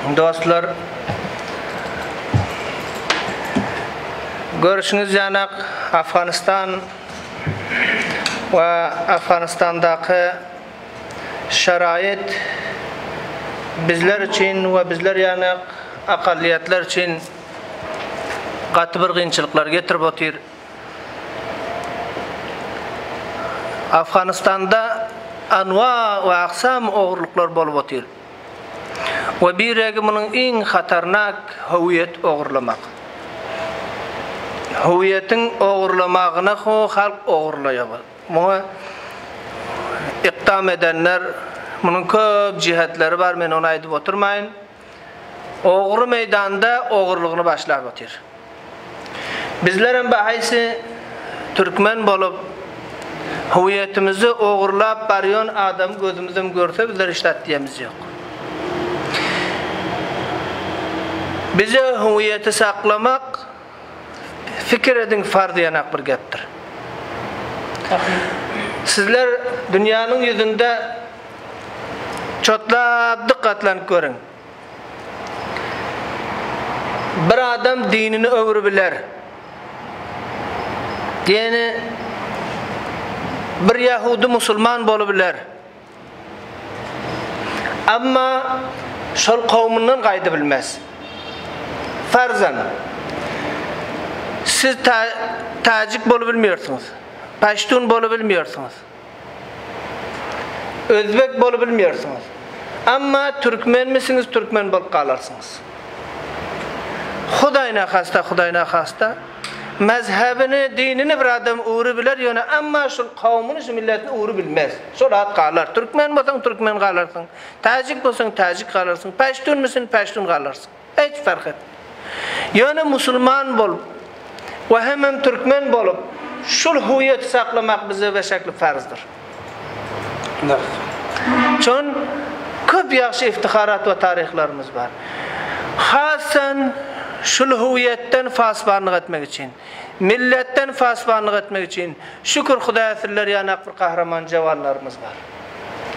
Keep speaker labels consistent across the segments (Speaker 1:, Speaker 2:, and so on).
Speaker 1: Dostlar, görüşünüz yanak Afganistan ve Afganistan'daki şarayet bizler için ve bizler yanak aqalliyatlar için qatı bir qiyinchiliklar getirip otir. Afganistan'da anva ve aqsam oğurluklar bolup otir. Ve bir bunun en xatarnak huviyet oğurlamak. Huviyetin oğurlamağına halk oğurlayıyor. Buna iqdam edenler, bunun köp cihetleri var, men onu aydıp oturmayın. Oğru meydanda oğurluğunu başlayıp otur. Bizlerin bahaysi Türkmen bolup huviyetimizi oğurlap baryon adam gözümüzden görse bizler işlet diyemiz yok. Bize huviyeti saklamak fikir edin farz yanak bir geptir. Sizler dünyanın yüzünde çotlap dikkatlenip görün. Bir adam dinini öğrü biler. Yani bir Yahudi Müslüman bolubiler. Ama şol kavminden gaydı bilmez. Farzan siz Tacik bolubilmiyorsunuz. Paştun bolubilmiyorsunuz. Özbek bolubilmiyorsunuz. Ama Türkmen misiniz? Türkmen bolup kalarsınız. Hudayna hasta mezhebini, dinini bir adam uğru biler yöne ama şu kavmini, şu milletini uğru bilmez. Şu rahat kalar. Türkmen bolsan Türkmen kalarsın. Tacik bolsan Tacik kalarsın. Paştun misin? Paştun kalarsın. Hiç fark et. Yöne Müslüman bolup ve hemen Türkmen bolup şu huviyeti saklamak bize ve şekli farzdır. Çün köp yaxşı iftiharat ve tarihlerimiz var. Hasan şu huviyetten fasbanlık etmek için, milletten fasbanlık etmek için şükür Hudayasırlar yanak bir kahraman cevanlarımız var.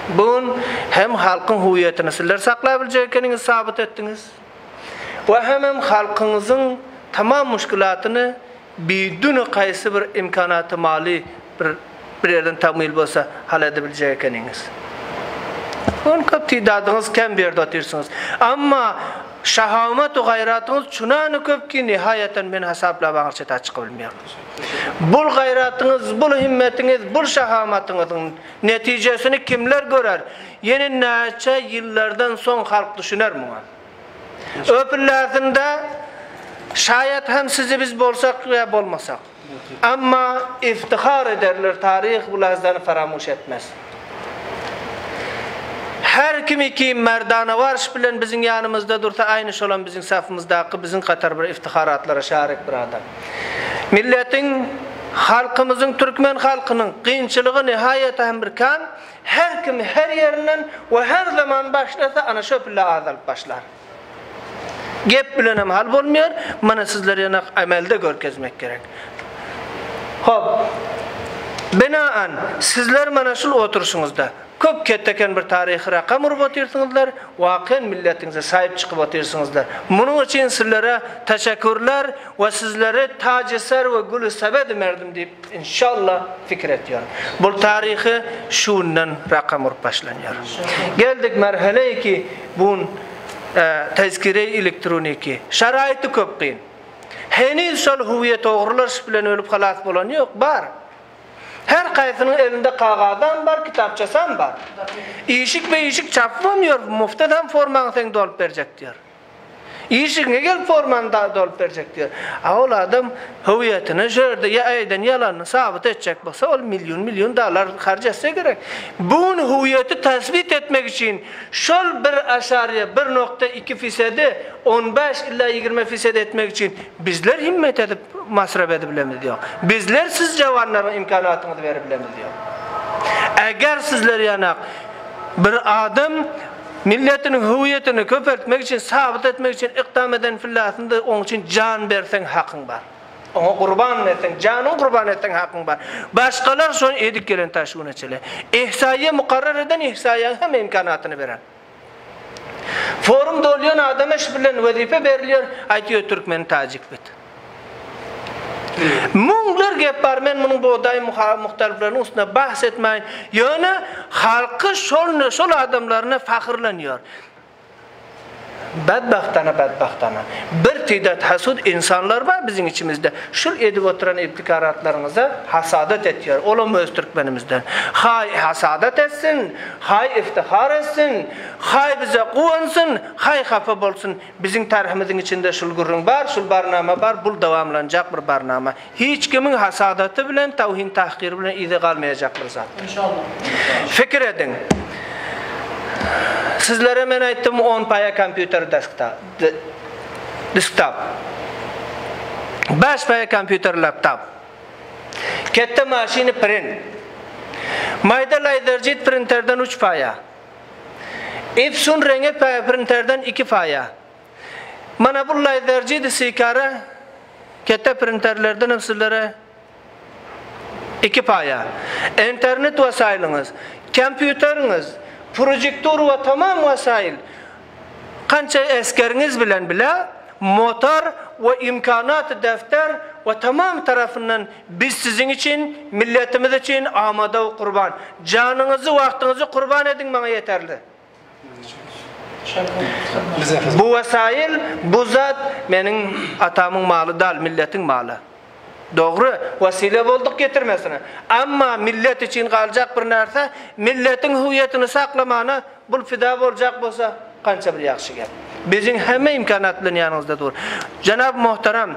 Speaker 1: Bugün hem halkın huviyetini sizler saklayabileceğinizi sabit ettiniz ve hem halkınızın tamam müşkülatını bidun kaysi bir imkanatı mali bir yerden tamil olsa hal edebileceğiniz. Bugün köp tidadınız kem bir yerde otursunuz. Ama şahamet ve gayratınız çunanı köp ki nihayeten ben hesapla bağırçı da çıkabilmiyorsunuz. Bul gayratınız, bul himmetiniz, bul şahametinizin neticesini kimler görer? Yeni neçe yıllardan son halk düşünür mü? Öpüllerinde şayet hem sizi biz bolsak veya bolmasak. Ama iftihar ederler, tarih bu lazlarını faramuş etmez. Her kimi ki merdana varış bilen bizim yanımızda dursa aynı olan bizim safımızdaki bizim katar bir iftiharatlara şarik bir adam. Milletin, halkımızın, Türkmen halkının qiyinçılığı nihayet ahmirkan her kimi her yerinden ve her zaman başlasa ana şöpülle azalıp başlar. Gep bilen hem hal olmuyor, bana sizler yanak amelde görkezmek gerek. Hop, binaen sizler bana şul oturuşunuzda köp ketteken bir tarihi rakam urup otursunuzlar, vakiyen milletinize sahip çıkıp otursunuzlar. Bunun için sizlere teşekkürler ve sizlere taceser ve gülü sebed merdim deyip inşallah fikir ediyorum. Bu tarihi şundan rakam urup başlanıyor. Geldik merhaleye ki bunun tezkire elektroniki şaraiti köp kıyın. Henüz sol huviyet oğurlar bilen ölüp halat bolan yok, var. Her kaysının elinde kağıdan var, kitapçasan var. İşik ve işik çapmamıyor, muftadan forman sen dolup verecek diyor. İşik ne gel forman da dolup verecek diyor. Oğul adam huviyetini şöyle ya aydan yalanını sabit edecek baksa ol milyon dolar harcasa gerek. Bunun huviyeti tespit etmek için şol bir aşarıya 1.2% 15 ila 20% etmek için bizler himmet edip masraf edebilemiz diyor. Bizler siz cevanların imkanatını verebilemiz diyor. Eğer sizler yanak bir adam milletinin huviyetini köpürtmek için, sabit etmek için iqdam eden fillasında onun için can versen hakkın var. Ona kurban etsen, canın kurban etsen hakkın var. Başkalar son edik gelen taşığına çele. İhsaiye mukarrar eden ihsaiye hem imkanatını veren. Forumda olan adam eş bilen vazife veriliyor. Aytıyor Türkmen Tacik bit. Munglar gep var, men bunun boğday muhtarlarının üstüne bahsetmeyin. Yani halkı şol adamlarına fakirleniyor. Bedbahtana. Bir tidat hasud insanlar var bizim içimizde. Şu edip oturan iptikaratlarımıza hasadat ediyor. Olam öz Türkmenimizden. Hay hasadat etsin, hay iftihar etsin, hay bize kuvansın, hay hafa bolsun. Bizim tarihimizin içinde şul gurrun var, şul barnama var, bul devamlanacak bir barnama. Hiç kimin hasadatı bilen, tavhin tahkir bilen izi kalmayacak bir zat.
Speaker 2: İnşallah.
Speaker 1: Fikir edin. Sizlere men aytdım 10 paya kompüter desktop. 5 paya kompüter laptop. Katta mashini print. Mayda laserjet printerdan 3 paya. Epson rengi printerdan 2 paya. Mana bu laserjet sikara katta printerlerden sizlere 2 paya. İnternet vasailiniz, kompüteriniz, projektör ve tamam vasail kança eskeriniz bilen bile motor ve imkanat defter ve tamam tarafından biz sizin için, milletimiz için amada ve kurban. Canınızı, vaktinizi kurban edin, bana yeterli. Bu vasail, bu zat benim atamın malı dal, milletin malı. Doğru, vasile bulduk getirmesine. Ama millet için kalacak bir narsa, milletin hüviyetini saklamana, bul fida olacak bolsa, kança bir yaxşı gel. Bizim hemme imkanatlı yanınızda dur. Cenab-ı Muhterem,